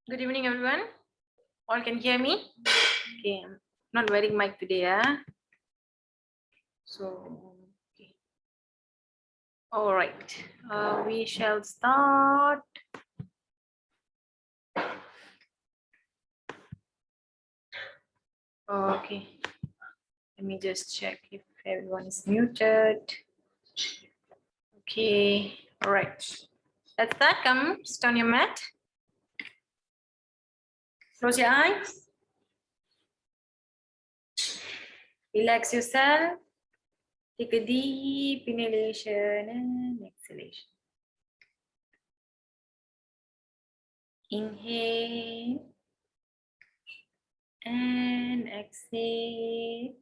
Good evening, everyone. All can hear me? Okay, I'm not wearing mic today, yeah. So, okay. All right. We shall start. Okay. Let me just check if everyone is muted. Okay. All right. Let's start. Come, sit on your mat. Close your eyes. Relax yourself. Take a deep inhalation and exhalation. Inhale and exhale.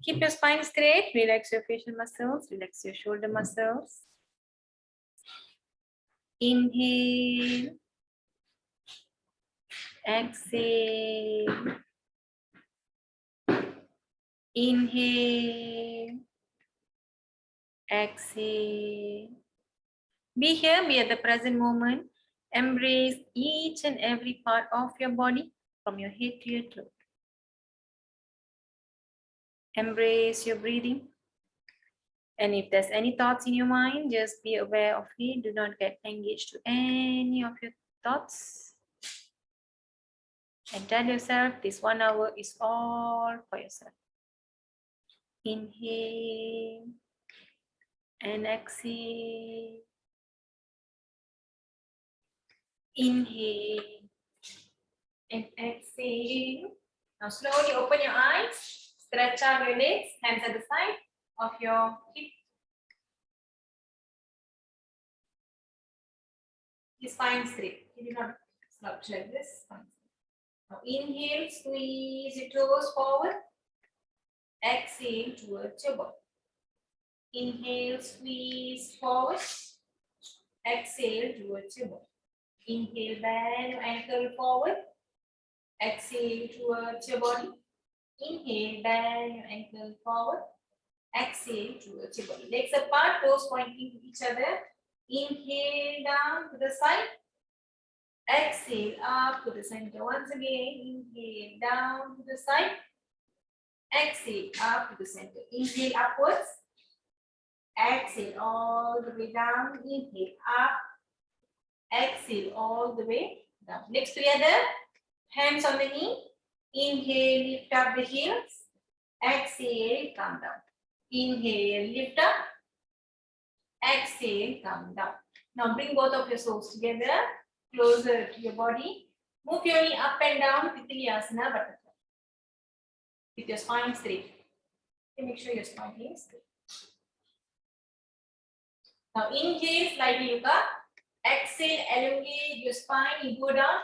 Keep your spine straight. Relax your facial muscles. Relax your shoulder muscles. Inhale. Exhale. Inhale. Exhale. Be here, be at the present moment. Embrace each and every part of your body from your head to your toe. Embrace your breathing. And if there's any thoughts in your mind, just be aware of it. Do not get engaged to any of your thoughts. And tell yourself this 1 hour is all for yourself. Inhale and exhale. Inhale and exhale. Now slowly open your eyes. Stretch out your legs. Hands at the side of your hip. Keep spine straight. You do not slouch like this. Now inhale, squeeze your toes forward. Exhale towards your body. Inhale, squeeze forward. Exhale towards your body. Inhale, bend your ankle forward. Exhale towards your body. Inhale, bend your ankle forward. Exhale towards your body. Legs apart, toes pointing to each other. Inhale down to the side. Exhale up to the center. Once again, inhale down to the side. Exhale up to the center. Inhale upwards. Exhale all the way down. Inhale up. Exhale all the way down. Legs together. Hands on the knee. Inhale, lift up the heels. Exhale, come down. Inhale, lift up. Exhale, come down. Now bring both of your soles together, closer to your body. Move your knee up and down, Titriyasana butterfly. With your spine straight. Okay, make sure your spine is straight. Now inhale, slightly look up. Exhale, elongate your spine, you go down.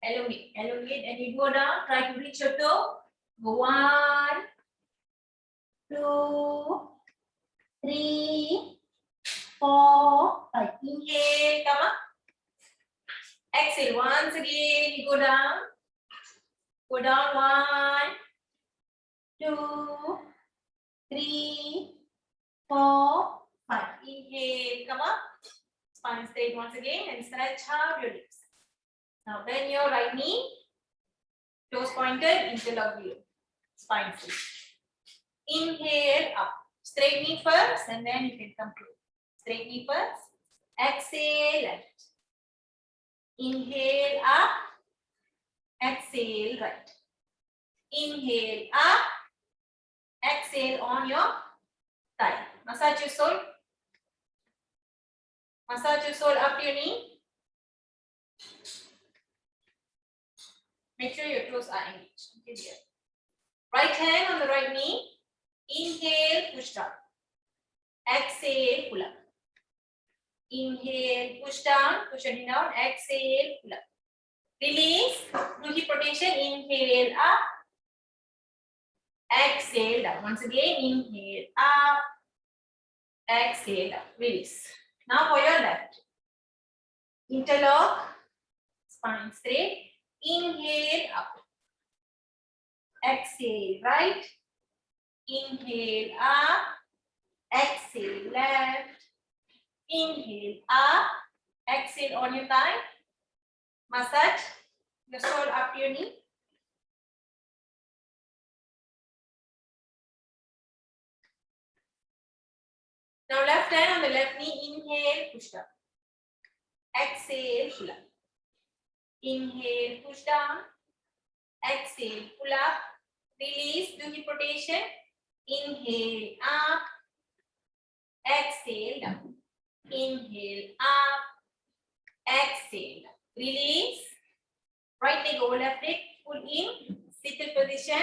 Elongate, elongate, and you go down. Try to reach your toe. Go 1, 2, 3, 4, 5. Inhale, come up. Exhale, once again, you go down. Go down 1, 2, 3, 4, 5. Inhale, come up. Spine straight once again and stretch out your legs. Now bend your right knee. Toes pointed, interlock below. Spine straight. Inhale up. Straight knee first and then you can come close. Straight knee first. Exhale left. Inhale up. Exhale right. Inhale up. Exhale on your thigh. Massage your sole. Massage your sole up your knee. Make sure your toes are engaged. Okay, dear. Right hand on the right knee. Inhale, push down. Exhale, pull up. Inhale, push down, push it down. Exhale, pull up. Release. Do hip rotation. Inhale up. Exhale down. Once again, inhale up. Exhale down. Release. Now for your left. Interlock. Spine straight. Inhale up. Exhale right. Inhale up. Exhale left. Inhale up. Exhale on your thigh. Massage the sole up to your knee. Now left hand on the left knee. Inhale, push down. Exhale, pull up. Inhale, push down. Exhale, pull up. Release, do hip rotation. Inhale, up. Exhale, down. Inhale, up. Exhale, down. Release. Right leg over left leg. Pull in. Sitting position.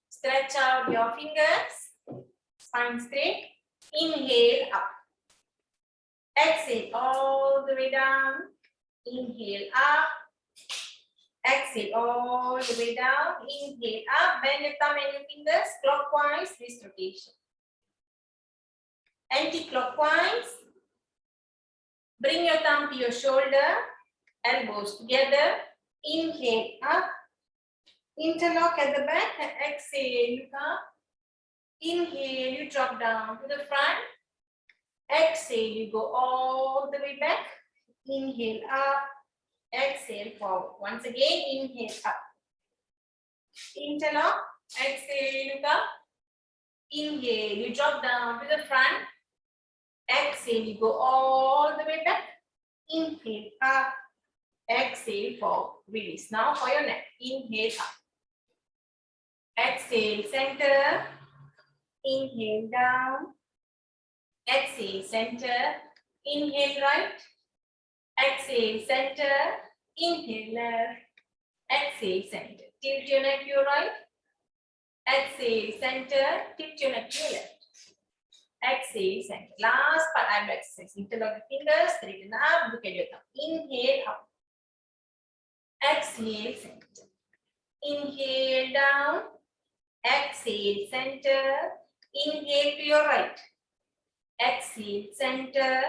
Stretch out your fingers. Spine straight. Inhale, up. Exhale all the way down. Inhale, up. Exhale all the way down. Inhale, up. Bend your thumb and your fingers clockwise. This rotation. Anti-clockwise. Bring your thumb to your shoulder. Elbows together. Inhale, up. Interlock at the back and exhale, you come. Inhale, you drop down to the front. Exhale, you go all the way back. Inhale, up. Exhale, forward. Once again, inhale, up. Interlock. Exhale, you come. Inhale, you drop down to the front. Exhale, you go all the way back. Inhale, up. Exhale, forward. Release. Now for your neck. Inhale, up. Exhale, center. Inhale, down. Exhale, center. Inhale, right. Exhale, center. Inhale, left. Exhale, center. Tilt your neck to your right. Exhale, center. Tilt your neck to your left. Exhale, center. Last part, eyebrow exercise. Interlock the fingers, straighten up, look at your thumb. Inhale, up. Exhale, center. Inhale, down. Exhale, center. Inhale to your right. Exhale, center.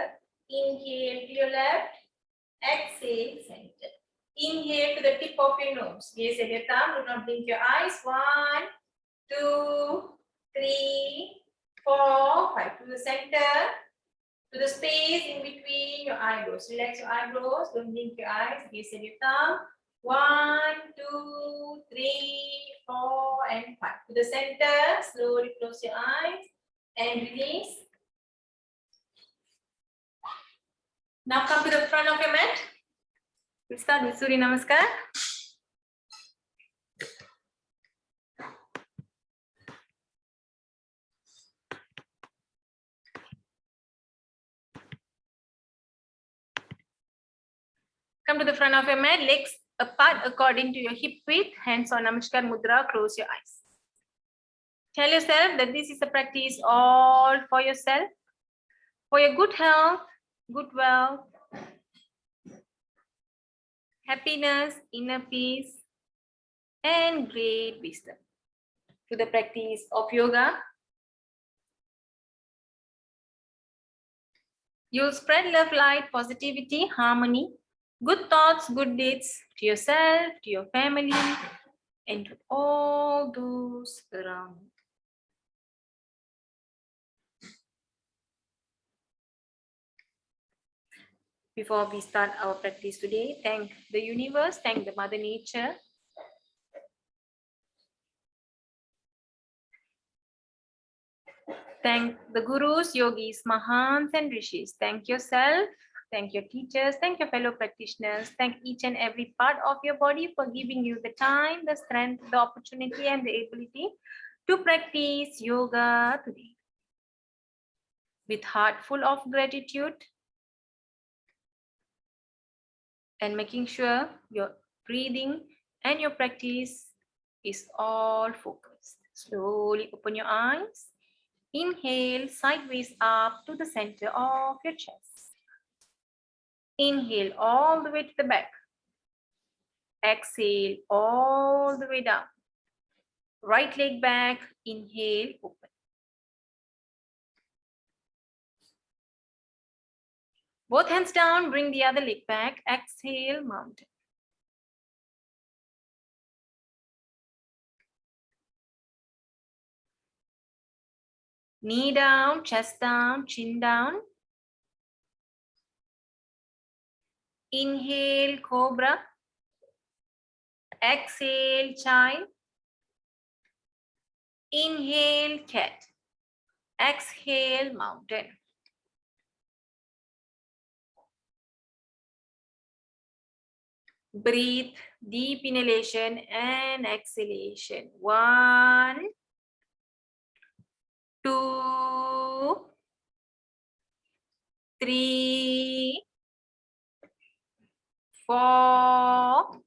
Inhale to your left. Exhale, center. Inhale to the tip of your nose. Gaze at your thumb. Do not blink your eyes. 1, 2, 3, 4, 5. To the center. To the space in between your eyebrows. Relax your eyebrows. Don't blink your eyes. Gaze at your thumb. 1, 2, 3, 4, and 5. To the center. Slowly close your eyes and release. Now come to the front of your mat. We'll start with Surya Namaskar. Come to the front of your mat, legs apart according to your hip width, hands on Namaskar Mudra, close your eyes. Tell yourself that this is a practice all for yourself, for your good health, good wealth, happiness, inner peace, and great wisdom. To the practice of yoga, you'll spread love, light, positivity, harmony, good thoughts, good deeds to yourself, to your family, and to all those around you. Before we start our practice today, thank the universe, thank the Mother Nature. Thank the gurus, yogis, mahants, and rishis. Thank yourself, thank your teachers, thank your fellow practitioners, thank each and every part of your body for giving you the time, the strength, the opportunity, and the ability to practice yoga today. With heart full of gratitude, and making sure your breathing and your practice is all focused. Slowly open your eyes. Inhale sideways up to the center of your chest. Inhale all the way to the back. Exhale all the way down. Right leg back. Inhale, open. Both hands down, bring the other leg back. Exhale, mountain. Knee down, chest down, chin down. Inhale, cobra. Exhale, child. Inhale, cat. Exhale, mountain. Breathe, deep inhalation and exhalation. 1, 2, 3, 4,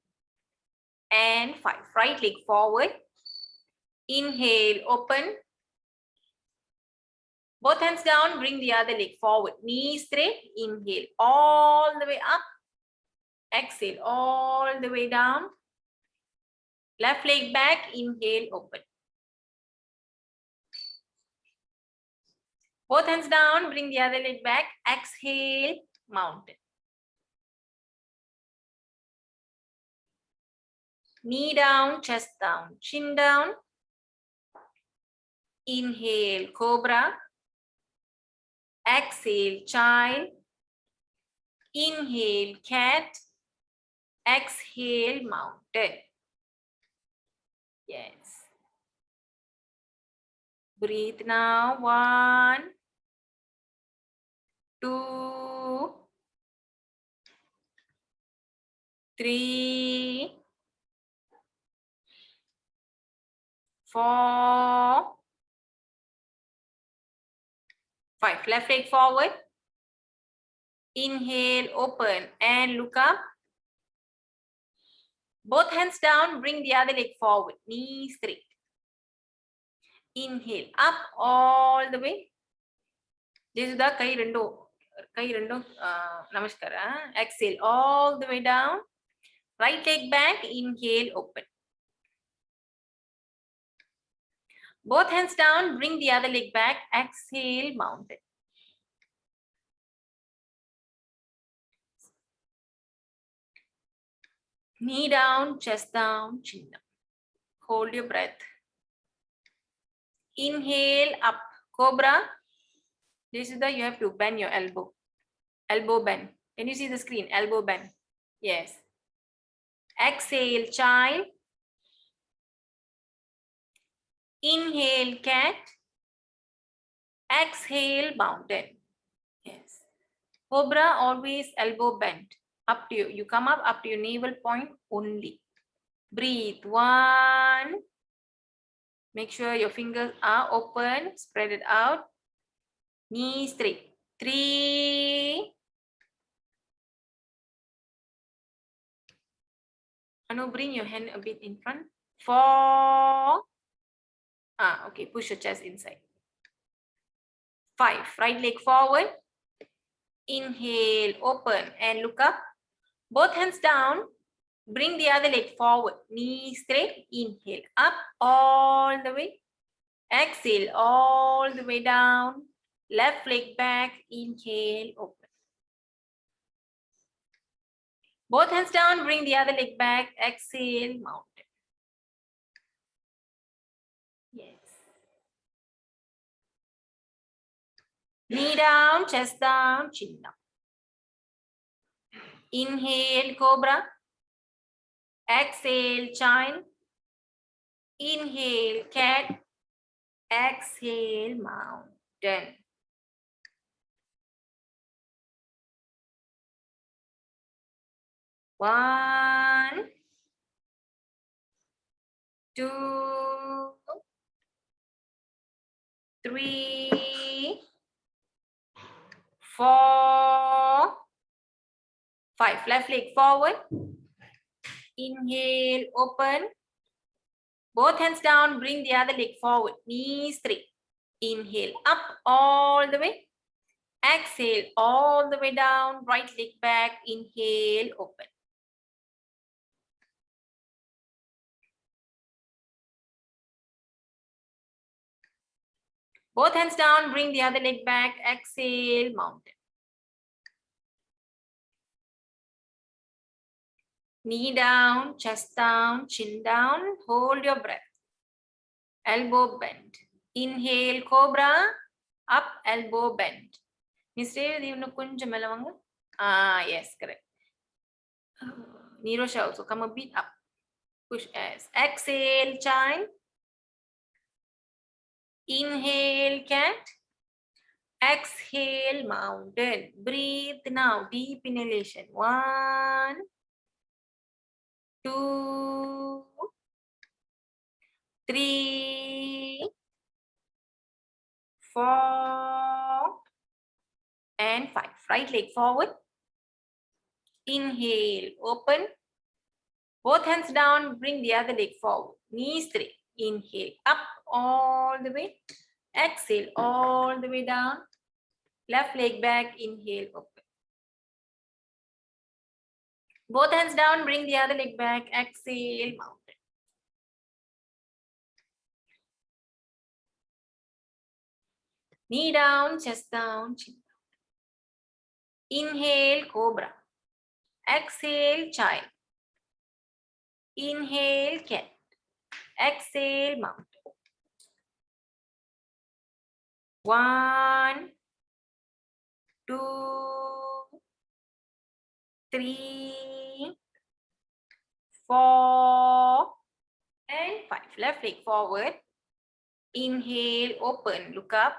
and 5. Right leg forward. Inhale, open. Both hands down, bring the other leg forward. Knee straight. Inhale, all the way up. Exhale, all the way down. Left leg back. Inhale, open. Both hands down, bring the other leg back. Exhale, mountain. Knee down, chest down, chin down. Inhale, cobra. Exhale, child. Inhale, cat. Exhale, mountain. Yes. Breathe now. 1, 2, 3, 4, 5. Left leg forward. Inhale, open and look up. Both hands down, bring the other leg forward. Knee straight. Inhale, up all the way. This is the kai rendo. Namaskara. Exhale all the way down. Right leg back. Inhale, open. Both hands down, bring the other leg back. Exhale, mountain. Knee down, chest down, chin down. Hold your breath. Inhale, up, cobra. This is the, you have to bend your elbow. Elbow bend. Can you see the screen? Elbow bend. Yes. Exhale, child. Inhale, cat. Exhale, mountain. Yes. Cobra, always elbow bent. Up to you. You come up to your navel point only. Breathe. 1. Make sure your fingers are open. Spread it out. Knee straight. 3. Anu, bring your hand a bit in front. 4. Okay, push your chest inside. 5. Right leg forward. Inhale, open and look up. Both hands down. Bring the other leg forward. Knee straight. Inhale, up all the way. Exhale all the way down. Left leg back. Inhale, open. Both hands down. Bring the other leg back. Exhale, mountain. Yes. Knee down, chest down, chin down. Inhale, cobra. Exhale, child. Inhale, cat. Exhale, mountain. One, 2, 3, 4, 5. Left leg forward. Inhale, open. Both hands down. Bring the other leg forward. Knee straight. Inhale, up all the way. Exhale all the way down. Right leg back. Inhale, open. Both hands down, bring the other leg back. Exhale, mountain. Knee down, chest down, chin down. Hold your breath. Elbow bend. Inhale, cobra. Up, elbow bend. Miss Revati, you kunjam melavanga. Yes, correct. Nirosha also come a bit up. Push as. Exhale, child. Inhale, cat. Exhale, mountain. Breathe now. Deep inhalation. 1, 2, 3, 4, and 5. Right leg forward. Inhale, open. Both hands down, bring the other leg forward. Knees straight. Inhale, up all the way. Exhale, all the way down. Left leg back, inhale, open. Both hands down, bring the other leg back. Exhale, mountain. Knee down, chest down, chin down. Inhale, cobra. Exhale, child. Inhale, cat. Exhale, mountain. 1, 2, 3, 4, and 5. Left leg forward. Inhale, open, look up.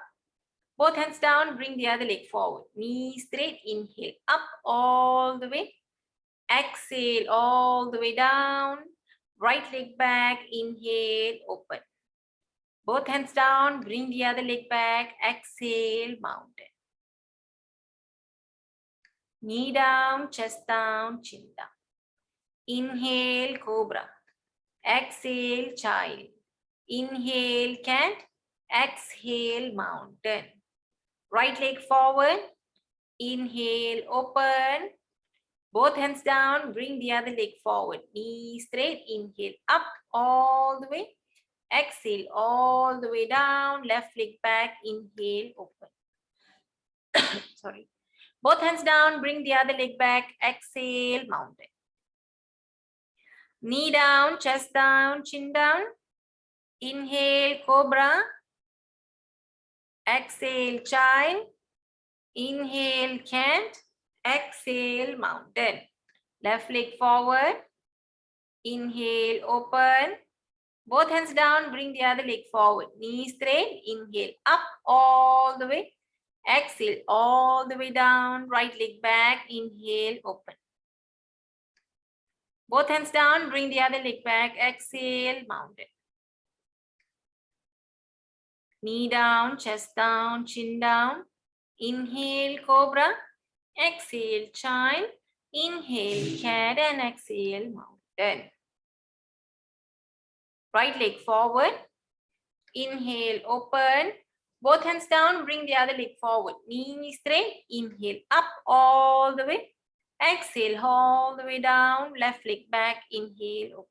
Both hands down, bring the other leg forward. Knee straight, inhale, up all the way. Exhale, all the way down. Right leg back, inhale, open. Both hands down, bring the other leg back. Exhale, mountain. Knee down, chest down, chin down. Inhale, cobra. Exhale, child. Inhale, cat. Exhale, mountain. Right leg forward. Inhale, open. Both hands down, bring the other leg forward. Knee straight, inhale, up all the way. Exhale, all the way down. Left leg back, inhale, open. Sorry. Both hands down, bring the other leg back. Exhale, mountain. Knee down, chest down, chin down. Inhale, cobra. Exhale, child. Inhale, cat. Exhale, mountain. Left leg forward. Inhale, open. Both hands down, bring the other leg forward. Knee straight, inhale, up all the way. Exhale, all the way down. Right leg back, inhale, open. Both hands down, bring the other leg back. Exhale, mountain. Knee down, chest down, chin down. Inhale, cobra. Exhale, child. Inhale, cat, and exhale, mountain. Right leg forward. Inhale, open. Both hands down, bring the other leg forward. Knee straight. Inhale, up all the way. Exhale, all the way down. Left leg back. Inhale, open.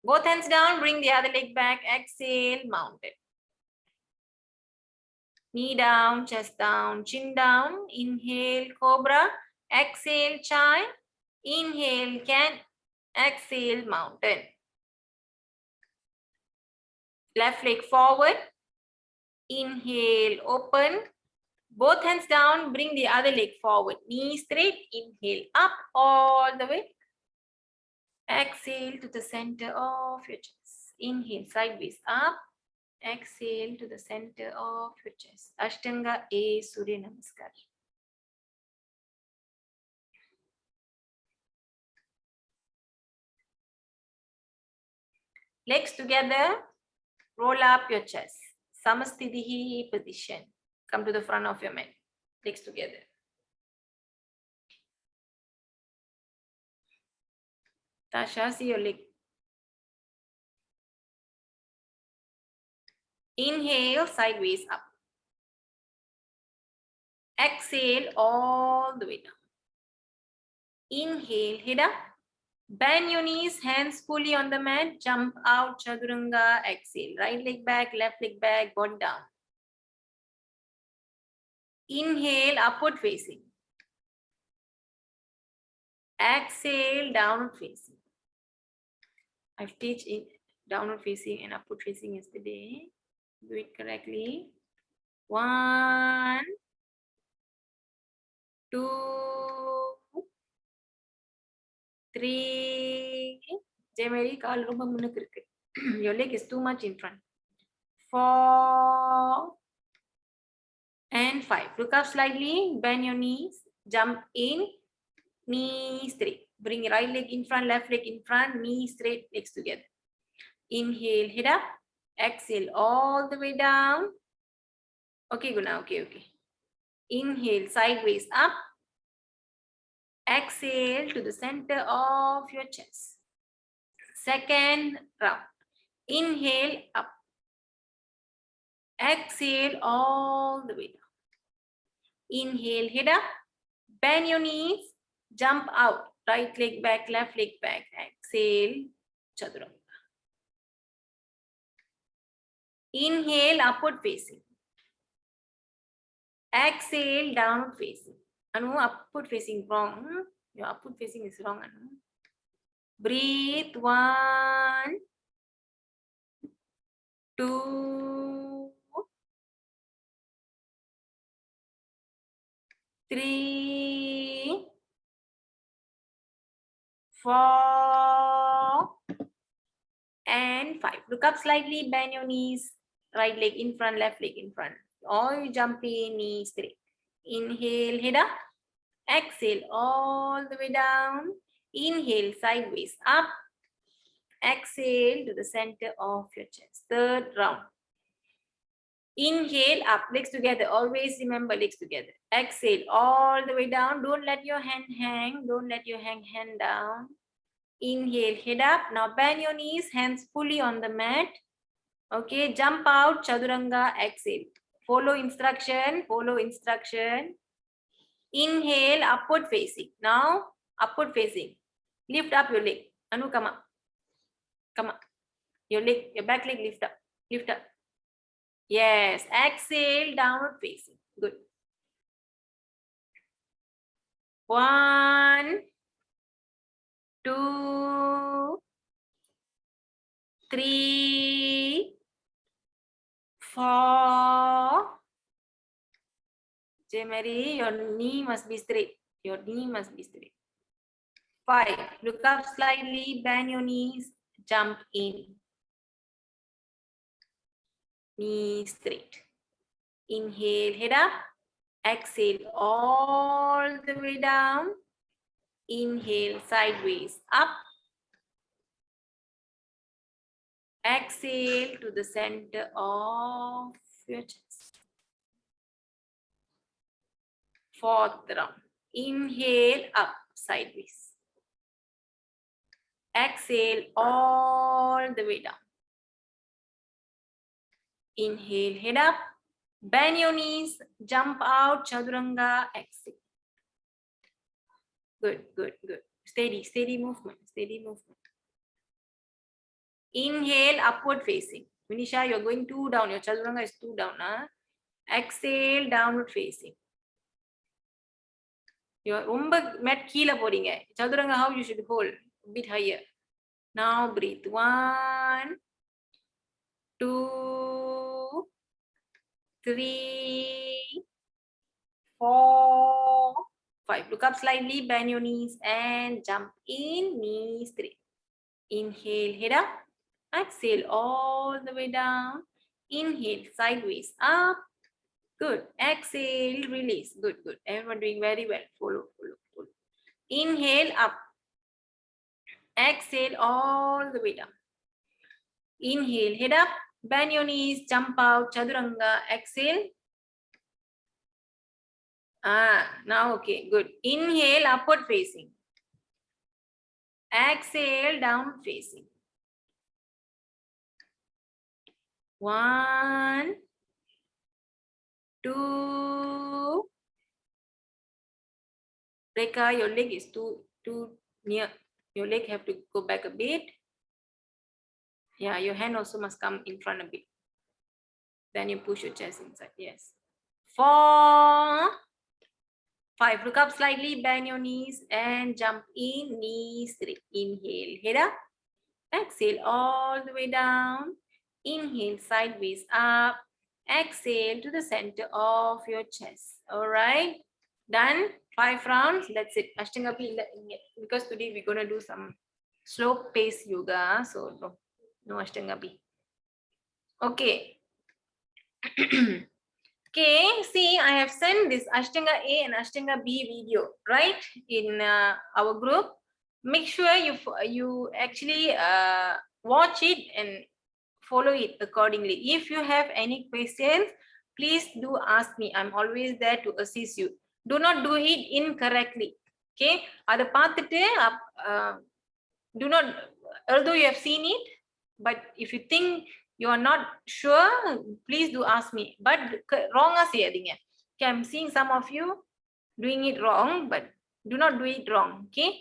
Both hands down, bring the other leg back. Exhale, mountain. Knee down, chest down, chin down. Inhale, cobra. Exhale, child. Inhale, cat. Exhale, mountain. Left leg forward. Inhale, open. Both hands down, bring the other leg forward. Knee straight, inhale, up all the way. Exhale to the center of your chest. Inhale, sideways up. Exhale to the center of your chest. Ashtanga A Surya Namaskar. Legs together, roll up your chest. Samastitihi position. Come to the front of your mat. Legs together. Tasha, see your leg. Inhale, sideways up. Exhale, all the way down. Inhale, head up. Bend your knees, hands fully on the mat. Jump out, Chaturanga. Exhale, right leg back, left leg back, body down. Inhale, upward facing. Exhale, downward facing. I've teach in Downward facing and upward facing yesterday. Do it correctly. 1, 2, 3. Jemari கால் ரொம்ப முன்னுக்கு இருக்கு. Your leg is too much in front. 4 and 5. Look up slightly, bend your knees, jump in, knees straight. Bring your right leg in front, left leg in front, knees straight, legs together. Inhale, head up. Exhale all the way down. Okay, Guna, okay. Inhale, sideways up. Exhale to the center of your chest. Second round. Inhale, up. Exhale all the way down. Inhale, head up. Bend your knees. Jump out. Right leg back, left leg back. Exhale, chaturanga. Inhale, upward facing. Exhale, downward facing. Anu, upward facing wrong. Your upward facing is wrong, Anu. Breathe. 1, 2, 3, 4 and 5. Look up slightly, bend your knees. Right leg in front, left leg in front. Or you jump in, knees straight. Inhale, head up. Exhale all the way down. Inhale, sideways up. Exhale to the center of your chest. Third round. Inhale, up, legs together. Always remember legs together. Exhale all the way down. Don't let your hand hang. Don't let your hand down. Inhale, head up. Now bend your knees, hands fully on the mat. Okay, jump out, chaturanga, exhale. Follow instruction, follow instruction. Inhale, upward facing. Now, upward facing. Lift up your leg. Anu, come up. Come up. Your leg, your back leg, lift up. Lift up. Yes, exhale, downward facing. Good. 1, 2, 3, 4. J. Mary, your knee must be straight. Your knee must be straight. 5. Look up slightly, bend your knees, jump in. Knee straight. Inhale, head up. Exhale all the way down. Inhale, sideways up. Exhale to the center of your chest. 4th round. Inhale, up, sideways. Exhale all the way down. Inhale, head up. Bend your knees, jump out, chaturanga, exhale. Good. Steady movement, Inhale, upward facing. Vinisha, you're going 2 down. Your chaturanga is 2 down. Exhale, downward facing. You're mat keela podinga. Chaturanga, how you should hold? A bit higher. Now breathe. 1, 2, 3, 4, 5. Look up slightly, bend your knees and jump in, knees straight. Inhale, head up. Exhale all the way down. Inhale, sideways up. Good. Exhale, release. Good. Everyone doing very well. Follow. Inhale, up. Exhale all the way down. Inhale, head up. Bend your knees, jump out, chaturanga. Exhale. Now okay, good. Inhale, upward facing. Exhale, downward facing. 1, 2. Rekha, your leg is too near. Your leg have to go back a bit. Yeah, your hand also must come in front a bit. Then you push your chest inside. Yes. 4, 5. Look up slightly, bend your knees and jump in, knees straight. Inhale, head up. Exhale all the way down. Inhale sideways up. Exhale to the center of your chest. All right. Done. 5 rounds. That's it. Ashtanga B. Because today we're going to do some slow pace yoga. So no Ashtanga B. Okay. Okay. See, I have sent this Ashtanga A and Ashtanga B video, right? In our group. Make sure you actually watch it and follow it accordingly. If you have any questions, please do ask me. I'm always there to assist you. Do not do it incorrectly. Okay. Ada paathutte do not, although you have seen it, but if you think you are not sure, please do ask me. But wrong asiyadinga. Okay, I'm seeing some of you doing it wrong, but do not do it wrong. Okay.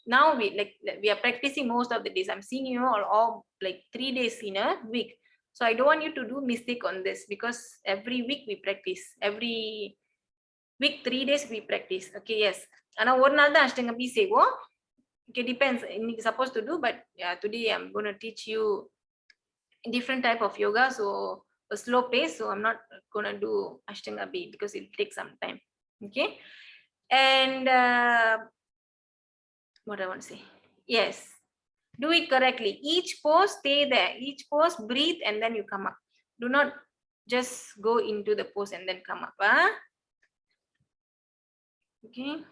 Now we are practicing most of the days. I'm seeing you all like 3 days in a week. So I don't want you to do mistake on this, because every week we practice. Every week 3 days we practice. Okay, yes. Ana ஒரு நாள் தான் அஷ்டங்க B செய்வோம். Okay, depends. You're supposed to do, but yeah, today I'm going to teach you different type of yoga. So a slow pace. So I'm not going to do Ashtanga B because it takes some time. Okay. And what I want to say. Yes. Do it correctly. Each pose, stay there. Each pose, breathe, and then you come up. Do not just go into the pose and then come up. Huh? Okay.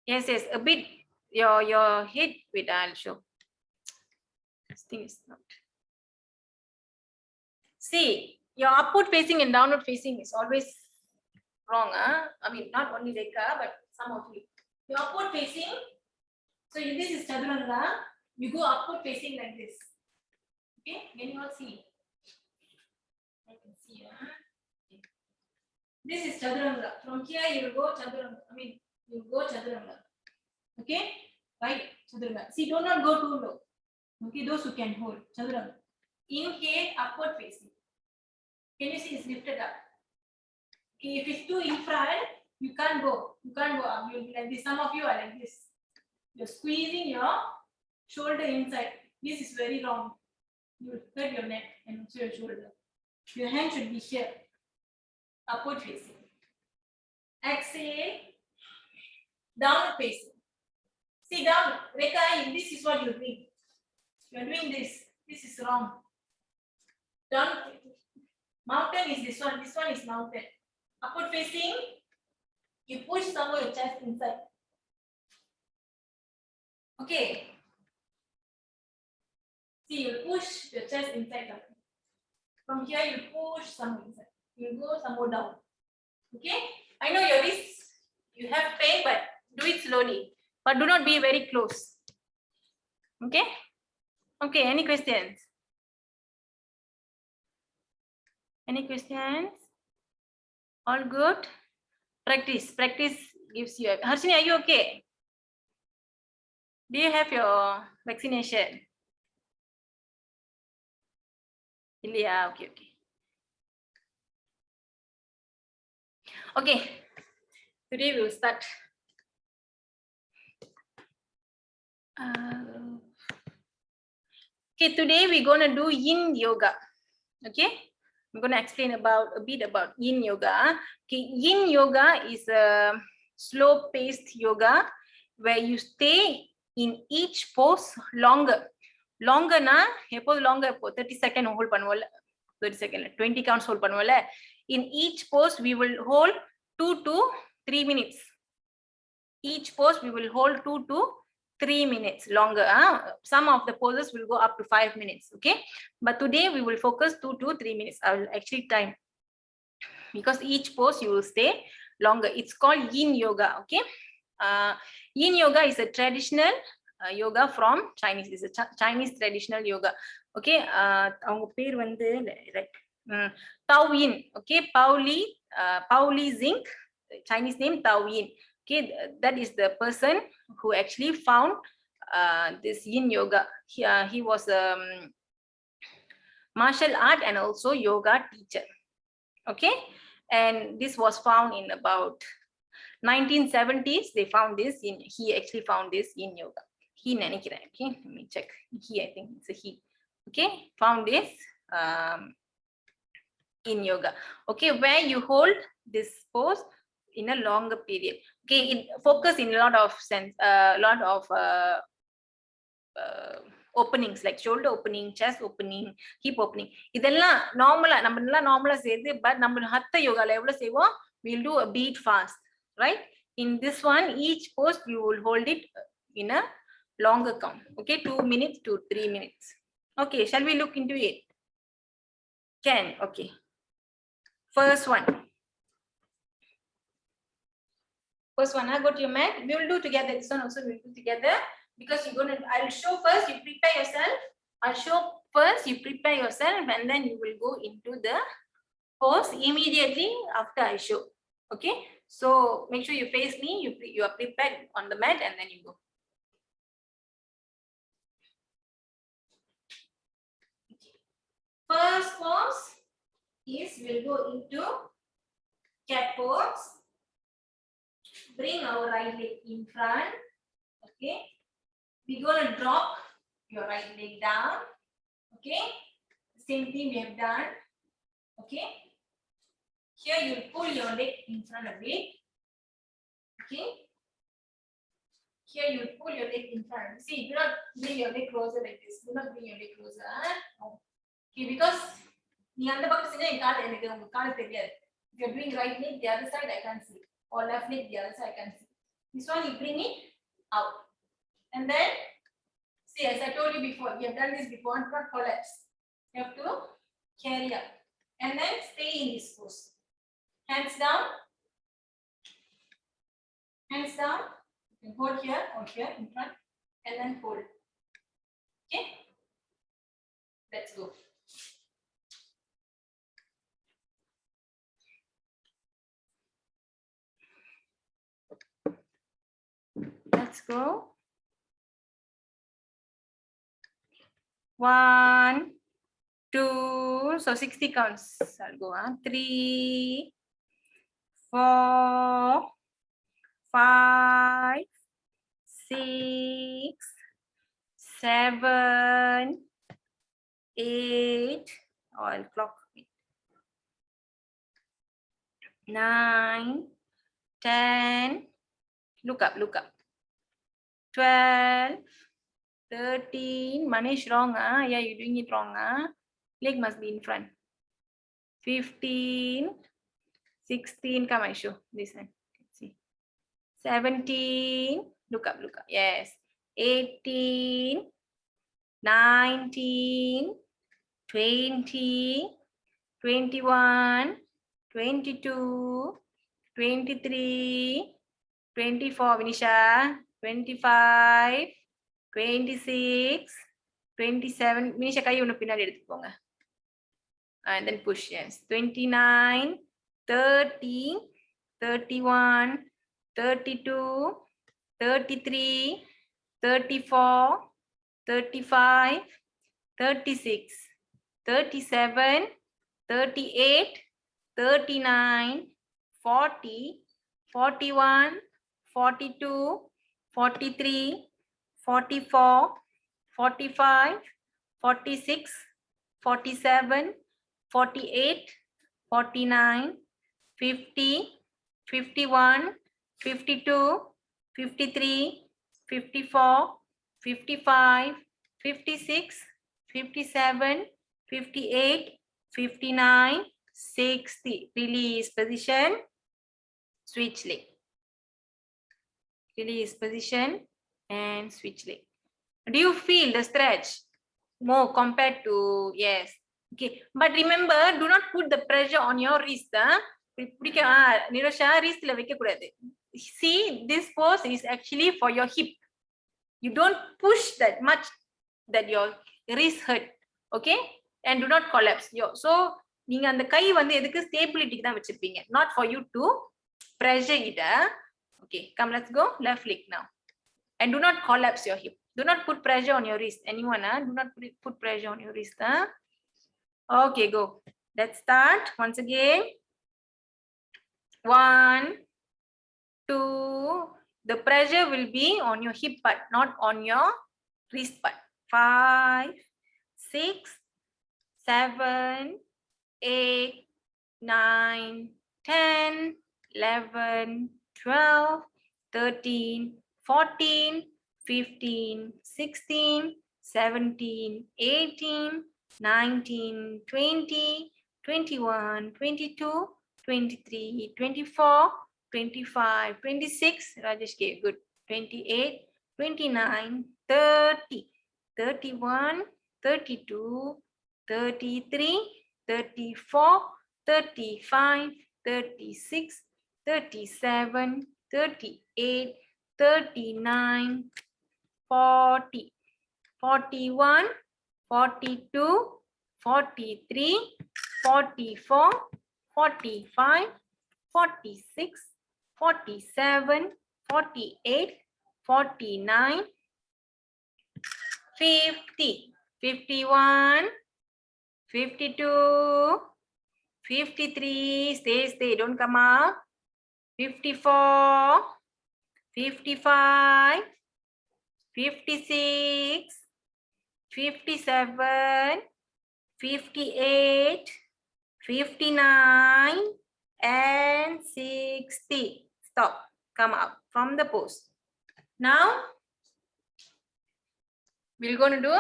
Yes, yes. A bit your head. Wait, I'll show. This thing is not. See, your upward facing and downward facing is always wrong. Huh? I mean, not only Rekha, but some of you. Your upward facing. So if this is Chaturanga, you go upward facing like this. Okay, can you all see? I can see. Huh? This is Chaturanga. From here you will go Chaturanga. I mean, you go Chaturanga. Okay, right? Chaturanga. See, do not go too low. Okay, those who can hold Chaturanga. Inhale, upward facing. Can you see it's lifted up? Okay, if it's too in front, you can't go. You can't go up. You'll be like this. Some of you are like this. You're squeezing your shoulder inside. This is very wrong. You will hurt your neck and also your shoulder. Your hand should be here. Upward facing. Exhale. Downward facing. See down. Rekha, this is what you're doing. You're doing this. This is wrong. Down. Mountain is this one. This one is mountain. Upward facing. You push somewhere your chest inside. Okay. See, you push your chest inside. From here, you push somewhere inside. You go somewhere down. Okay. I know your wrists, you have pain, but do it slowly. But do not be very close. Okay. Okay. Any questions? Any questions? All good? Practice. Practice gives you. Harshini, are you okay? Do you have your vaccination? Yeah, okay, okay. Okay. Today we will start. Okay, today we're going to do yin yoga. Okay. I'm going to explain a bit about yin yoga. Okay, yin yoga is a slow-paced yoga where you stay in each pose longer. Longer na, longer 30 seconds hold pannuvala. 30 seconds, 20 counts hold pannuvala. In each pose, we will hold 2 to 3 minutes. Each pose, we will hold 2 to 3 minutes longer. Some of the poses will go up to 5 minutes. Okay, but today we will focus 2 to 3 minutes. I will actually time, because each pose you will stay longer. It's called yin yoga. Okay, yin yoga is a traditional yoga from Chinese. It's a Chinese traditional yoga. Okay, avanga per vandu right, Tao Yin. Okay, Pao Li Zing, Chinese name Tao Yin. Okay, that is the person who actually found this yin yoga. He was a martial art and also yoga teacher. Okay, and this was found in about 1970s they found this in, he actually found this in yoga. He nenikiren, okay, let me check. He, I think it's a he. Okay, found this in yoga. Okay, where you hold this pose in a longer period. Okay, it focus in a lot of sense, lot of openings like shoulder opening, chest opening, hip opening. இதெல்லாம் நார்மலா நம்ம எல்லாம் நார்மலா செய்யுது. But நம்ம ஹத்த யோகால எவ்வளவு செய்வோம்? We'll do a beat fast, right? In this one, each pose you will hold it in a longer count. Okay, 2 minutes to 3 minutes. Okay, shall we look into it? Can, okay. First one. First one, I go to your mat. We will do together. This one also we will do together. Because you're going to, I'll show first, you prepare yourself. I'll show first, you prepare yourself, and then you will go into the pose immediately after I show. Okay, so make sure you face me, you are prepared on the mat, and then you go. Okay. First pose is we'll go into cat pose. Bring our right leg in front. Okay. We're going to drop your right leg down. Okay. Same thing we have done. Okay. Here you pull your leg in front of it. Okay. Here you pull your leg in front. See, do not bring your leg closer like this. Do not bring your leg closer. Okay, because you are if you're doing right leg, the other side I can't see. Or left leg, the other side I can see. This one you bring it out. And then, see, as I told you before, you have done this before, not collapse. You have to carry up. And then stay in this pose. Hands down. Hands down. You can hold here or here in front. And then hold. Okay? Let's go. Let's go. 1, 2, so 60 counts. I'll go on. 3, 4, 5, 6, 7, 8. Oh, I'll clock. 9, 10. Look up, look up. 12, 13. Manish, wrong. Yeah, you're doing it wrong. Leg must be in front. 15, 16. Come, I show this one. Let's see. 17. Look up, look up. Yes. 18, 19, 20, 21, 22, 23, 24. Vinisha. 25, 26, 27. Vinisha, kai unna pinnadi eduthukonga. And then push, yes. 29, 30, 31, 32, 33, 34, 35, 36, 37, 38, 39, 40, 41, 42, 43, 44, 45, 46, 47, 48, 49, 50, 51, 52, 53, 54, 55, 56, 57, 58, 59, 60. Release position, switch leg. Release position and switch leg. Do you feel the stretch more compared to, yes? Okay, but remember, do not put the pressure on your wrist. Nirosha, wrist la vekka kudadu. See, this pose is actually for your hip. You don't push that much that your wrist hurt. Okay, and do not collapse. So நீங்க அந்த கை வந்து எதுக்கு ஸ்டேபிலிட்டிக்கு தான் வச்சிருப்பீங்க, not for you to pressure it. Okay, come, let's go. Left leg now. And do not collapse your hip. Do not put pressure on your wrist. Anyone? Do not put pressure on your wrist. Okay, go. Let's start once again. 1, 2, The pressure will be on your hip pad, not on your wrist pad. 5, 6, 7, 8, 9, 10, 11, 12, 13, 14, 15, 16, 17, 18, 19, 20, 21, 22, 23, 24, 25, 26. Rajesh gave good. 28, 29, 30, 31, 32, 33, 34, 35, 36, 37, 38, 39, 40, 41, 42, 43, 44, 45, 46, 47, 48, 49, 50, 51, 52, 53, stay, don't come out. 54, 55, 56, 57, 58, 59, and 60. Stop. Come out from the pose. Now, we're going to do.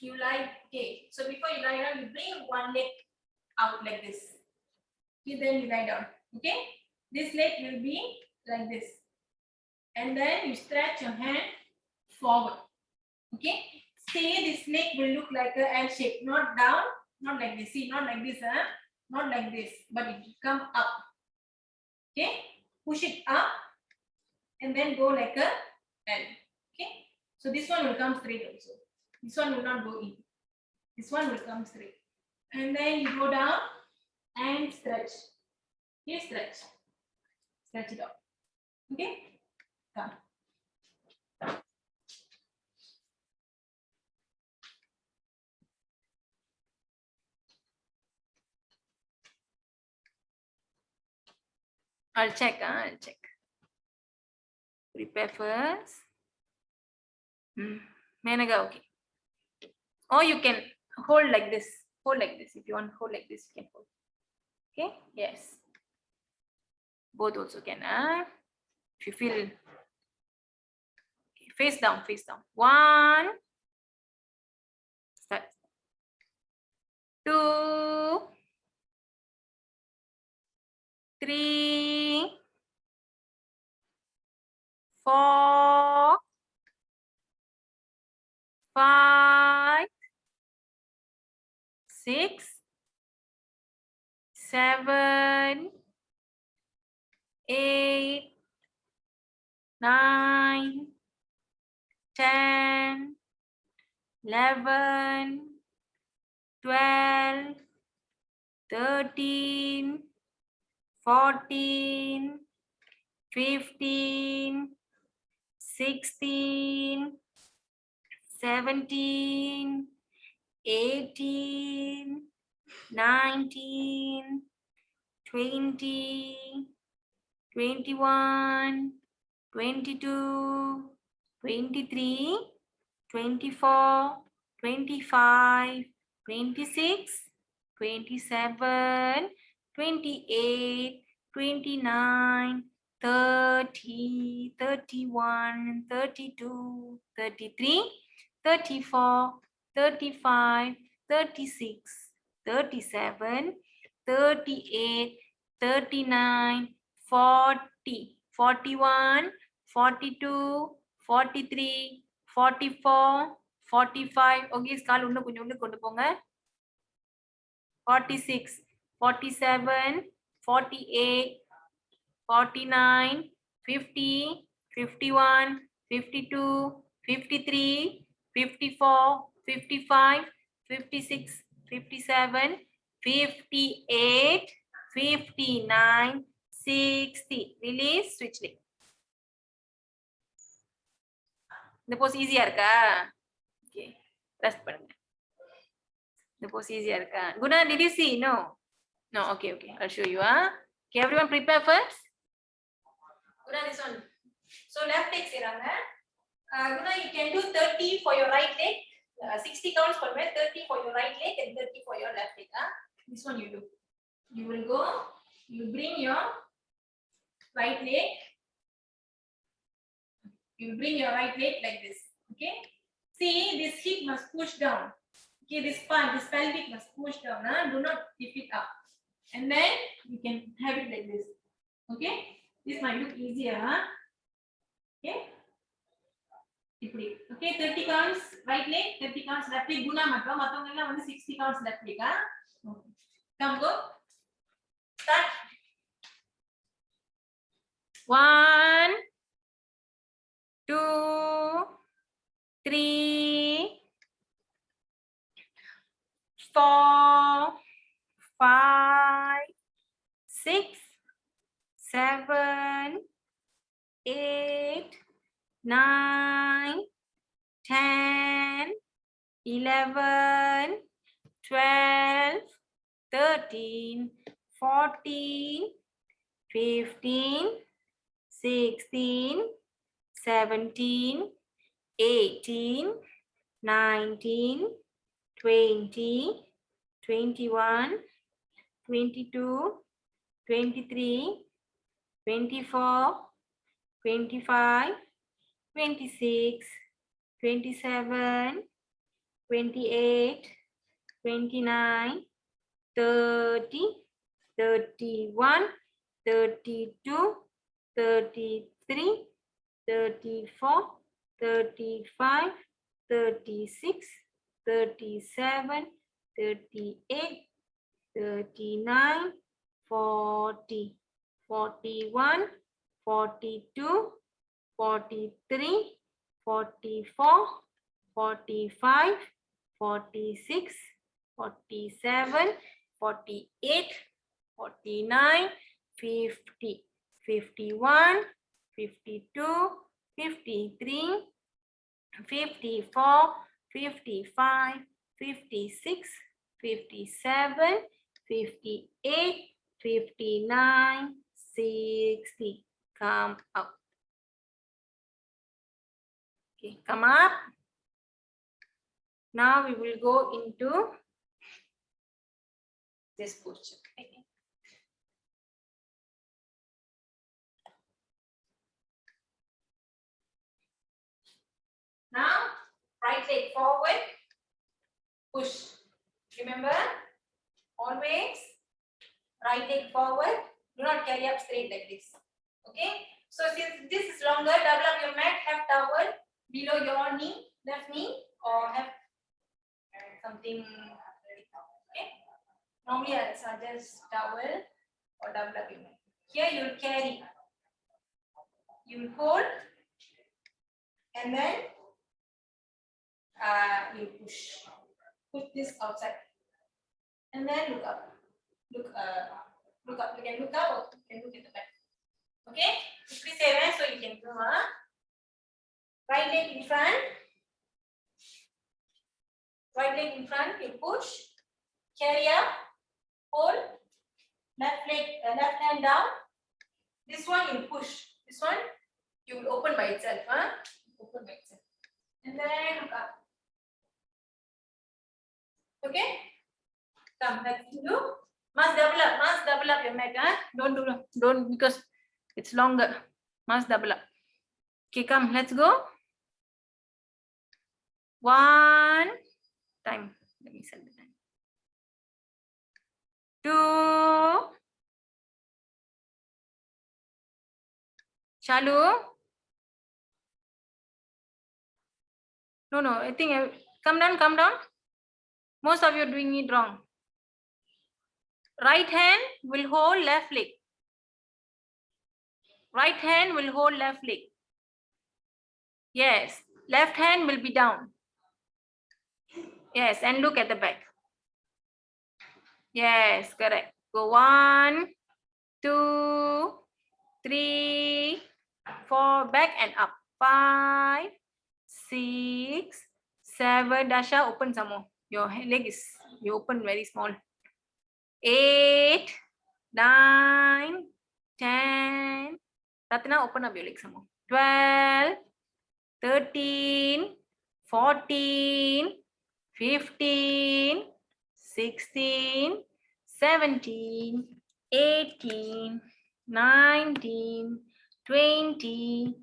You lie, okay. So before you lie down, you bring one leg out like this. Okay, then you lie down. Okay, this leg will be like this, and then you stretch your hand forward. Okay, say this leg will look like a L shape, not down, not like this. See, not like this, huh? Not like this, but it will come up. Okay, push it up, and then go like a L. Okay, so this one will come straight also. This one will not go in. This one will come straight. And then you go down and stretch. Here, stretch. Stretch it out. Okay? Come. I'll check. I'll check. Prepare first. Menaga, okay. Or you can hold like this. Hold like this. If you want to hold like this, you can hold. Okay? Yes. Both also can. If you feel. Okay. Face down, face down. 1. Start. 2. 3. 4. 5. 6. 7. 8. 9. 10. 11. 12. 13. 14. 15. 16. 17. 18. 19. 20. 21. 22. 23. 24. 25. 26. 27. 28. 29. 30. 31. 32. 33. 34. 35. 36. 37. 38. 39. 40. 41. 42. 43. 44. 45. Okay, கால் இன்னும் கொஞ்சம் உள்ள கொண்டு போங்க. 46. 47. 48. 49. 50. 51. 52. 53. 54. 55. 56. 57. 58. 59. 60. Release, switch leg. இந்த போஸ் ஈஸியா இருக்கா? Okay, rest பண்ணுங்க. இந்த போஸ் ஈஸியா இருக்கா? Guna, did you see? No. No, okay, okay. I'll show you. Okay, everyone prepare first. Guna, this one. So left leg seranga. Guna, you can do 30 for your right leg. 60 counts per minute, 30 for your right leg and 30 for your left leg. This one you do. You will go, you bring your right leg. You bring your right leg like this. Okay. See, this hip must push down. Okay, this part, this pelvic must push down. Do not tip it up. And then you can have it like this. Okay. This might look easier. Okay. Okay, 30 counts right leg, 30 counts left leg. Guna matram, matramella வந்து 60 counts left leg. Okay. Come go. Start. 1, 2, 3, 4, 5, 6, 7, 8, 9, 10, 11, 12, 13, 14, 15, 16, 17, 18, 19, 20, 21, 22, 23, 24, 25, 26, 27, 28, 29, 30, 31, 32, 33, 34, 35, 36, 37, 38, 39, 40, 41, 42, 43, 44, 45, 46, 47, 48, 49, 50, 51, 52, 53, 54, 55, 56, 57, 58, 59, 60. Come up. Okay, come up. Now we will go into this posture. Okay. Now, right leg forward, push. Remember, always right leg forward. Do not carry up straight like this. Okay. So since this is longer, double up your mat. Have towel below your knee, left knee, or have something. Okay. Normally I suggest towel or double up your mat. Here you will carry. You will hold, and then you push. Put this outside, and then look up. Look up. You can look up or you can look at the back. Okay. 57. So you can do right leg in front. Right leg in front. You push. Carry up. Hold. Left leg. Left hand down. This one you push. This one you will open by itself. Open by itself. And then look up. Okay. Come. Let's do. Must double up your mat. Don't because it's longer. Must double up. Okay, come, let's go. 1 time. Let me set the time. 2. Shalu. No, I think come down. Most of you are doing it wrong. Right hand will hold left leg. Right hand will hold left leg. Yes, left hand will be down. Yes, and look at the back. Yes, correct. Go 1, 2, 3, 4, back and up. 5, 6, 7. Dasha, open some more. Your leg is, you open very small. 8, 9, 10. Ratna, open up your legs some more. 12, 13, 14, 15, 16, 17, 18, 19, 20,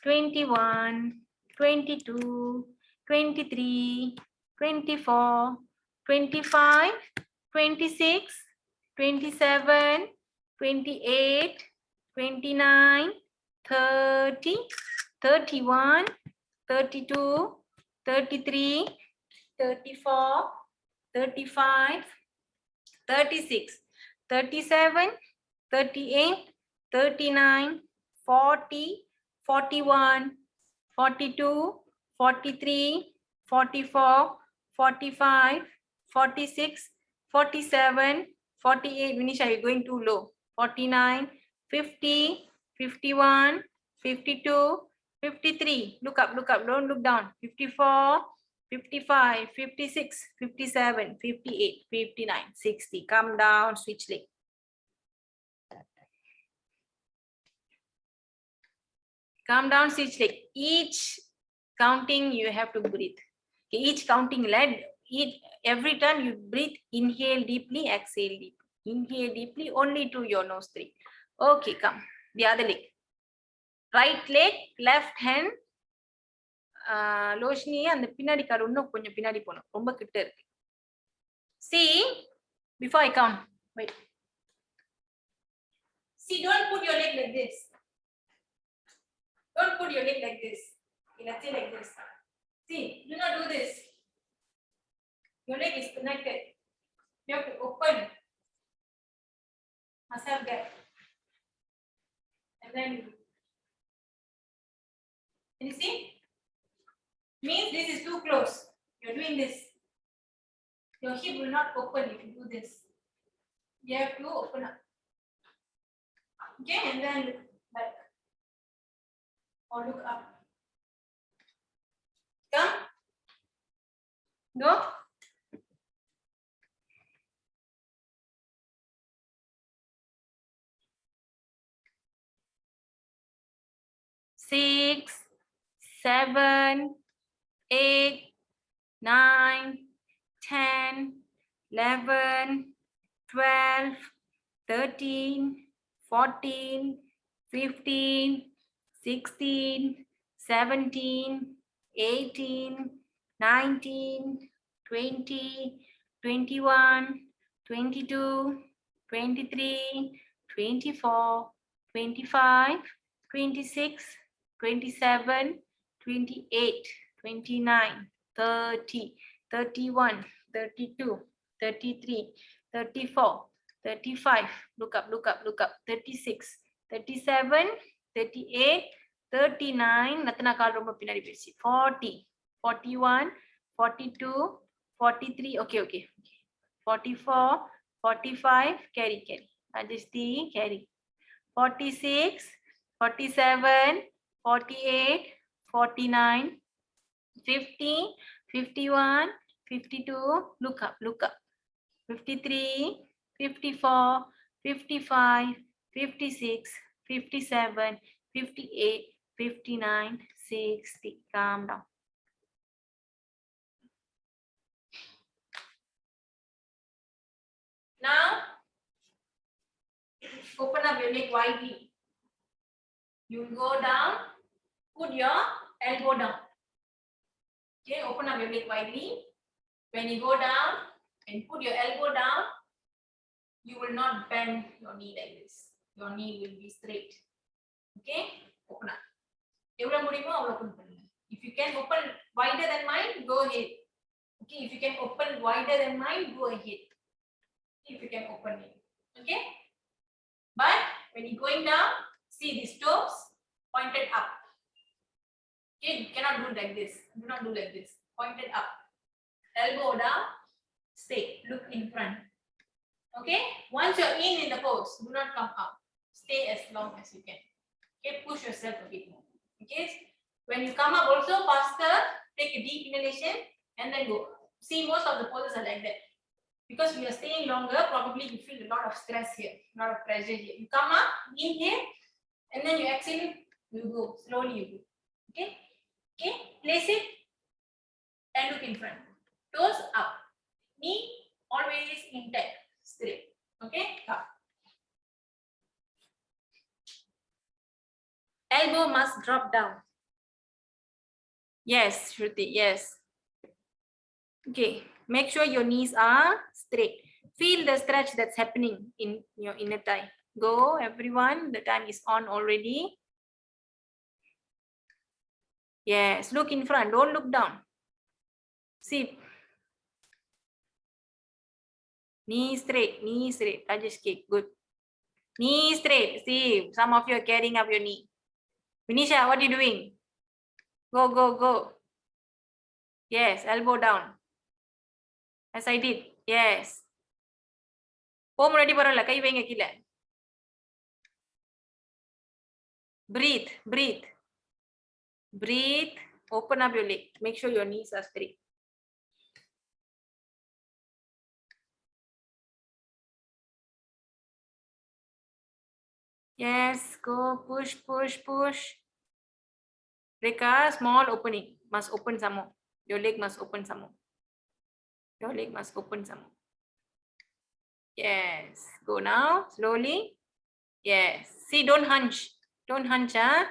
21, 22, 23, 24, 25, 26, 27, 28, 29, 30, 31, 32, 33, 34, 35, 36, 37, 38, 39, 40, 41, 42, 43, 44, 45, 46, 47, 48. Vinisha, you're going too low. 49, 50, 51, 52, 53. Look up, don't look down. 54, 55, 56, 57, 58, 59, 60. Come down, switch leg. Come down, switch leg. Each counting you have to breathe. Okay, each counting led, every time you breathe, inhale deeply, exhale deeply. Inhale deeply only to your nose 3. Okay, come. The other leg. Right leg, left hand. Loshni and the pinadi karunno konja pinadi pono. Romba kitta irukku. See, before I count, wait. See, don't put your leg like this. Don't put your leg like this. Okay, let's say like this. See, do not do this. Your leg is connected. You have to open. Must have gap. And then you see? Means this is too close. You're doing this. Your hip will not open if you do this. You have to open up. Okay, and then look back. Or look up. Come. Go. Six, 7, 8, 9, 10, 11, 12, 13, 14, 15, 16, 17, 18, 19, 20, 21, 22, 23, 24, 25, 26, 27, 28, 29, 30, 31, 32, 33, 34, 35, look up, 36, 37, 38, 39, Natana kaal romba pinadi pesi, 40, 41, 42, 43, okay, 44, 45, carry, Rajeshti, carry, 46, 47, 48, 49, 50, 51, 52, look up, 53, 54, 55, 56, 57, 58, 59, 60. Calm down. Now, open up your leg widely. You go down, put your elbow down. Okay, open up your leg widely. When you go down and put your elbow down, you will not bend your knee like this. Your knee will be straight. Okay, open up. If you can open wider than mine, go ahead. Okay, if you can open wider than mine, go ahead. If you can open it. Okay, but when you're going down, see these toes pointed up. Okay, you cannot do like this. Do not do like this. Pointed up. Elbow down. Stay. Look in front. Okay. Once you're in the pose, do not come up. Stay as long as you can. Okay. Push yourself a bit more. Okay. When you come up, also faster. Take a deep inhalation and then go. See, most of the poses are like that. Because we are staying longer, probably you feel a lot of stress here, a lot of pressure here. You come up, inhale, and then you exhale, you go, slowly you go. Okay? Okay, place it and look in front. Toes up. Knee always intact, straight. Okay? Up. Elbow must drop down. Yes, Shruti, yes. Okay, make sure your knees are straight. Feel the stretch that's happening in your inner thigh. Go, everyone. The time is on already. Yes, look in front. Don't look down. See. Knee straight, knee straight. Rajesh kick. Good. Knee straight. See, some of you are carrying up your knee. Vinisha, what are you doing? Go, go, go. Yes, elbow down. As I did. Yes. Breathe, breathe. Breathe. Open up your leg. Make sure your knees are straight. Yes, go push, push, push. Reka, small opening. Must open some more. Your leg must open some more. Your leg must open some more. Yes. Go now, slowly. Yes. See, don't hunch. Don't hunch, huh?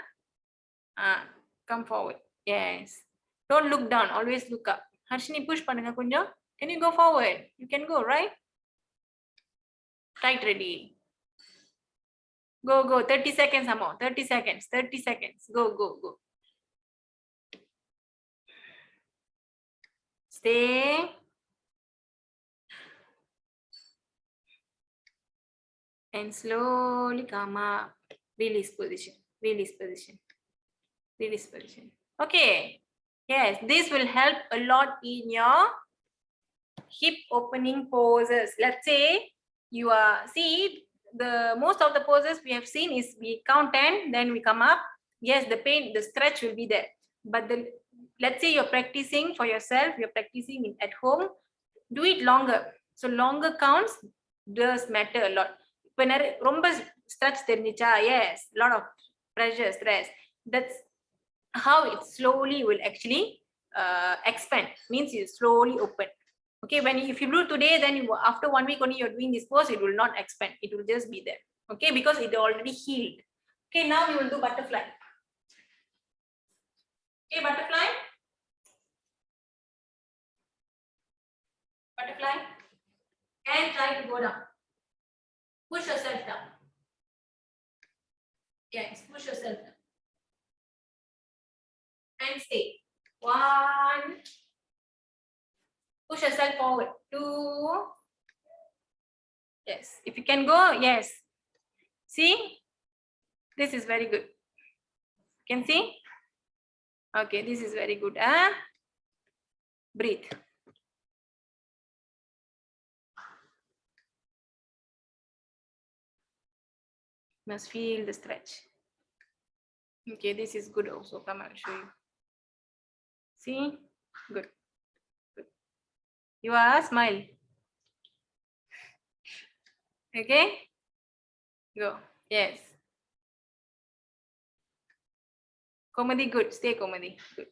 Come forward. Yes. Don't look down. Always look up. Harshini, push பண்ணுங்க கொஞ்சம். Can you go forward? You can go, right? Right, ready. Go, go. 30 seconds, Amo. 30 seconds. 30 seconds. Go, go, go. Stay. And slowly come up. Release position. Release position. Release position. Okay. Yes, this will help a lot in your hip opening poses. Let's say you are, see, the most of the poses we have seen is we count 10, then we come up. Yes, the pain, the stretch will be there. But let's say you're practicing for yourself, you're practicing at home, do it longer. So longer counts does matter a lot. When romba stretch தெரிஞ்சிச்சா, yes, a lot of pressure, stress. That's how it slowly will actually expand. Means you slowly open. Okay, if you do today, then after 1 week only you're doing this pose, it will not expand. It will just be there. Okay, because it already healed. Okay, now we will do butterfly. Okay, butterfly. Butterfly. And try to go down. Push yourself down. Yes, push yourself down. And stay. 1. Push yourself forward. 2. Yes, if you can go, yes. See, this is very good. Can see? Okay, this is very good. Breathe. Must feel the stretch. Okay, this is good also. Come, I'll show you. See? Good. Good. You are smile. Okay? Go. Yes. Komadi, good. Stay, Komadi. Good.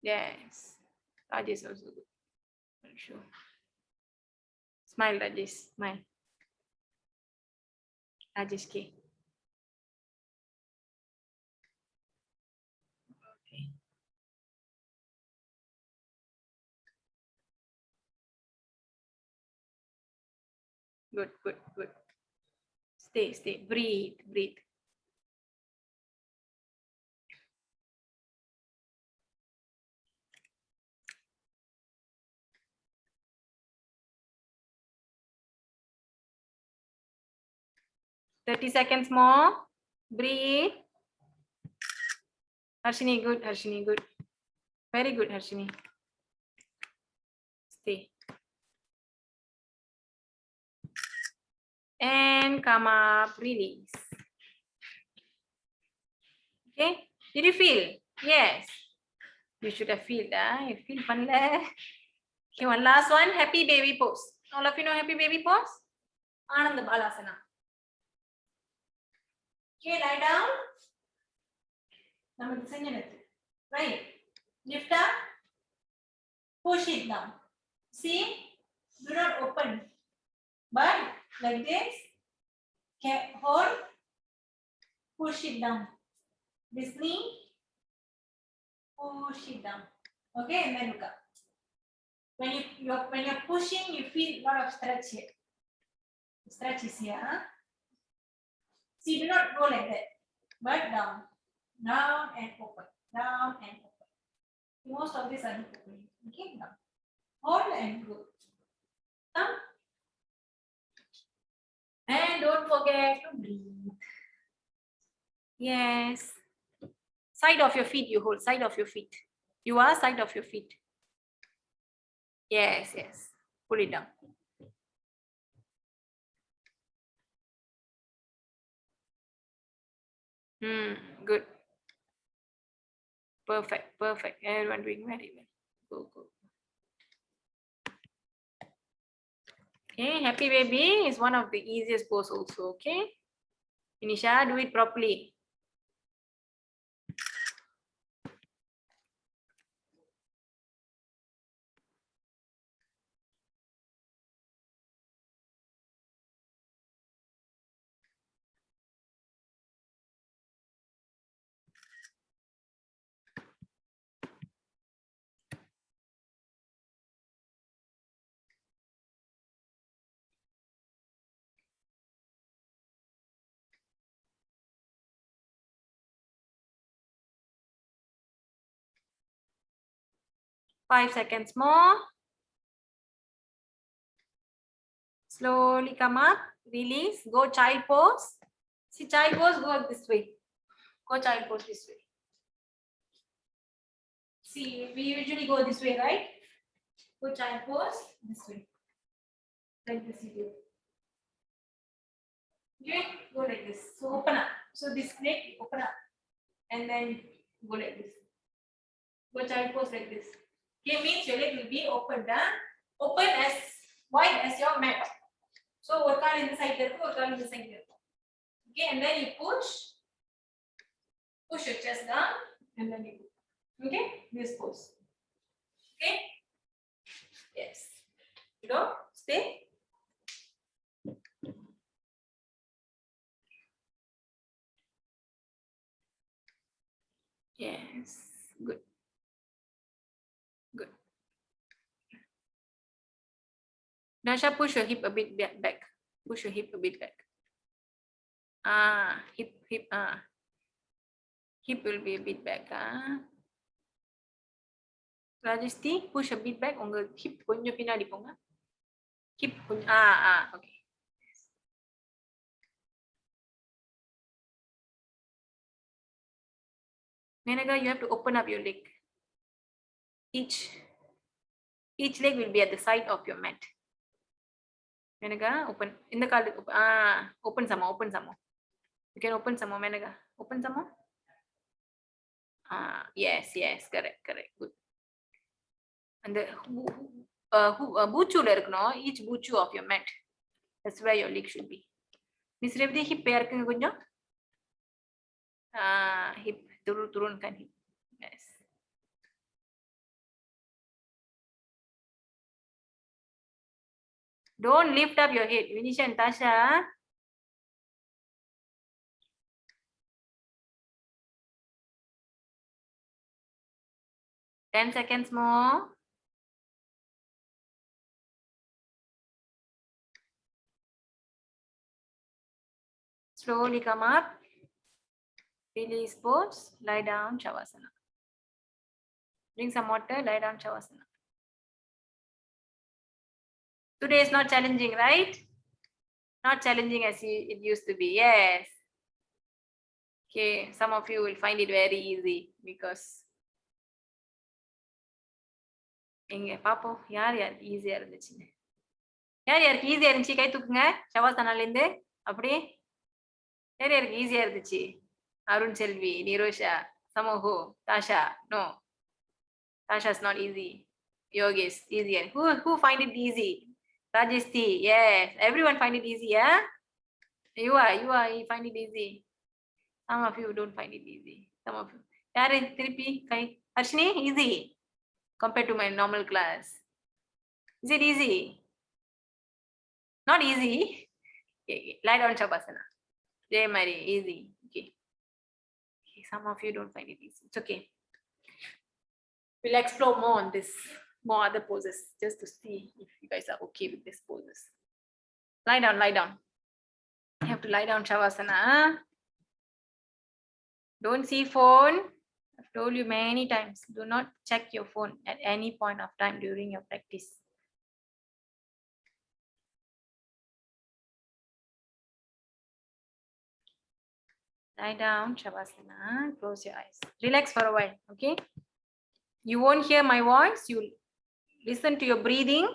Yes. Rajesh also good. I'll show. Smile, Rajesh. Smile. Rajesh K. Okay. Good, good, good. Stay, stay. Breathe, breathe. "30 seconds more. Breathe. Harshini, good. Harshini, good. Very good, Harshini. Stay. And come up, release. Okay, did you feel? Yes. You should have feel, you feel fun there. Okay, one last one, happy baby pose. All of you know happy baby pose? Ananda Balasana. Okay, lie down. Right. Lift up. Push it down. See? Do not open. But like this. Hold. Push it down. This knee. Push it down. Okay, and then look up. When you're pushing, you feel a lot of stretch here. Stretch is here. Huh? See, do not go like that. But down. Down and open. Down and open. Most of these are not opening. Okay, down. Hold and go. Down. And don't forget to breathe. Yes. Side of your feet you hold. Side of your feet. You are side of your feet. Yes, yes. Pull it down. Good. Perfect, perfect. Everyone doing very well. Go, go. Okay, happy baby is one of the easiest pose also. Okay, Inisha, do it properly. Five seconds more. Slowly come up, release, go child pose. See, child pose, go this way. Go child pose this way. See, we usually go this way, right? Go child pose this way. Like this you do. Okay, go like this. So open up. So this leg, open up. And then go like this. Go child pose like this. Okay, means your leg will be open, huh? Open as wide as your mat. So one card in the side there, one card in the side there. Okay, and then you push your chest down, and then you go. Okay, this pose. Okay, yes. You know, stay. Yes, good. Good. Nasha, push your hip a bit back. Push your hip a bit back. Hip. Hip will be a bit back. Rajasti, push a bit back. Unga hip konja pinadi ponga. Hip konja. Okay. Menaga, you have to open up your leg. Each leg will be at the side of your mat. Menaga, open. In the card, open some more. Open some more. You can open some more, Menaga. Open some more. Yes, correct. Good. And the buchu irukno, each buchu of your mat. That's where your leg should be. Miss Revdi, hip irukanga konjam. Hip turunkan hip. Yes. Don't lift up your head. Vinisha and Tasha. Ten seconds more. Slowly come up. Release pose. Lie down, Shavasana. Drink some water. Lie down, Shavasana. Today is not challenging, right? Not challenging as it used to be. Yes. Okay, some of you will find it very easy because இங்க பாப்போம் யார் ஈஸியா இருந்துச்சுன்னு. யாருக்கு ஈஸியா இருந்துச்சு கை தூக்குங்க. ஷவாசனால இருந்து அப்படி யாருக்கு ஈஸியா இருந்துச்சு? அருண் செல்வி, Nirosha, சமோஹோ, தாஷா. No. Tasha is not easy. Yogis, easy. And who find it easy? Rajesti, yes. Everyone find it easy, yeah? You find it easy. Some of you don't find it easy. Some of you. Yaru, Tiripi, Kai. Harshini, easy compared to my normal class. Is it easy? Not easy. Okay. Lie down Shavasana. Jay Mary, easy. Okay. Some of you don't find it easy. It's okay. We'll explore more on this, more other poses, just to see if you guys are okay with these poses. Lie down, lie down. You have to lie down Shavasana. Don't see phone. I've told you many times, do not check your phone at any point of time during your practice. Lie down, Shavasana, close your eyes. Relax for a while, okay? You won't hear my voice, you listen to your breathing.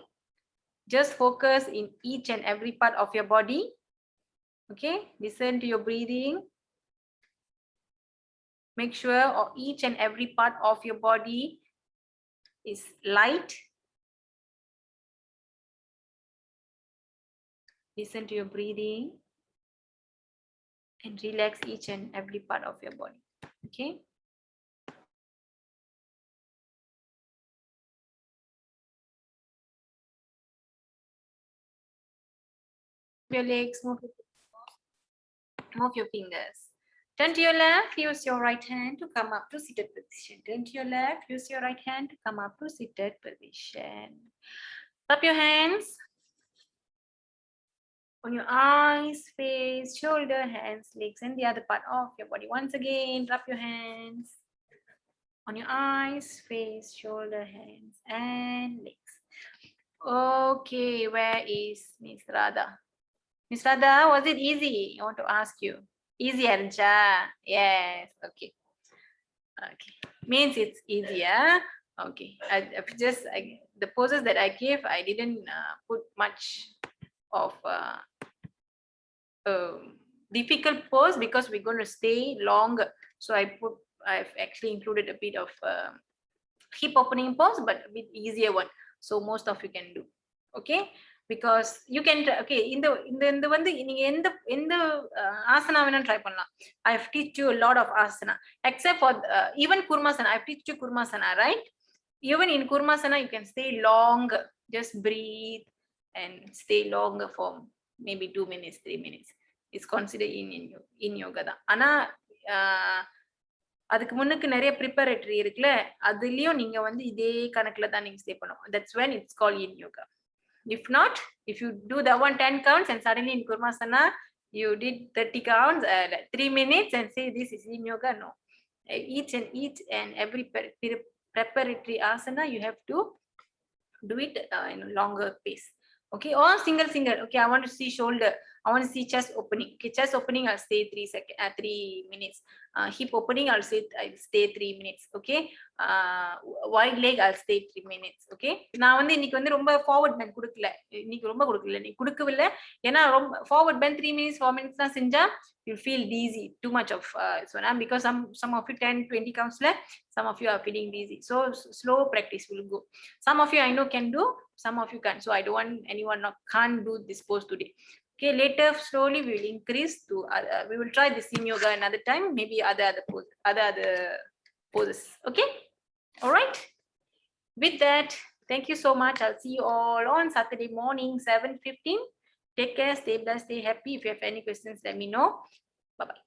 Just focus in each and every part of your body. Okay, listen to your breathing. Make sure each and every part of your body is light. Listen to your breathing and relax each and every part of your body. Okay. Your legs, move your fingers. Turn to your left, use your right hand to come up to seated position. Turn to your left, use your right hand to come up to seated position. Clap your hands on your eyes, face, shoulder, hands, legs, and the other part of your body. Once again, rub your hands on your eyes, face, shoulder, hands, and legs. Okay, where is Miss Radha? Miss Radha, was it easy? I want to ask you. Easy, Arja? Yes, okay. Okay, means it's easier. Okay, the poses that I gave, I didn't put much of difficult pose because we're going to stay longer. So I've actually included a bit of hip opening pose, but a bit easier one. So most of you can do. Okay, because you can, okay, in the one in the asana when try panna. I've teach you a lot of asana, except for even kurmasana. I've teach you kurmasana, right? Even in kurmasana, you can stay long, just breathe and stay longer for maybe 2 minutes, 3 minutes. It's considered in yoga da. Ana அதுக்கு முன்னுக்கு நிறைய preparatory இருக்குல அதுலயும் நீங்க வந்து இதே கணக்குல தான் நீங்க ஸ்டே பண்ணணும். That's when it's called yin yoga. If not, if you do the 10 counts and suddenly in kurmasana you did 30 counts 3 minutes and say this is yin yoga, no. Each and every preparatory asana you have to do it in a longer pace. Okay, or single. Okay, I want to see shoulder, I want to see chest opening. Okay, chest opening I'll stay 3 minutes. Hip opening I'll stay 3 minutes. Okay, wide leg I'll stay 3 minutes. Okay, நான் வந்து இன்னைக்கு வந்து ரொம்ப forward bend கொடுக்கல, இன்னைக்கு ரொம்ப கொடுக்கல, நீ கொடுக்கவில்லை ஏன்னா ரொம்ப forward bend 3 minutes 4 minutes தான் செஞ்சா you feel dizzy, too much of so now because some of you 10-20 counts left, some of you are feeling dizzy, so slow practice will go. Some of you I know can do, some of you can't, so I don't want anyone can't do this pose today. Okay, later slowly we will increase to we will try this yin yoga another time, maybe other poses. Okay, all right, with that, thank you so much. I'll see you all on Saturday morning 7:15. Take care, stay blessed, stay happy. If you have any questions, let me know. Bye bye.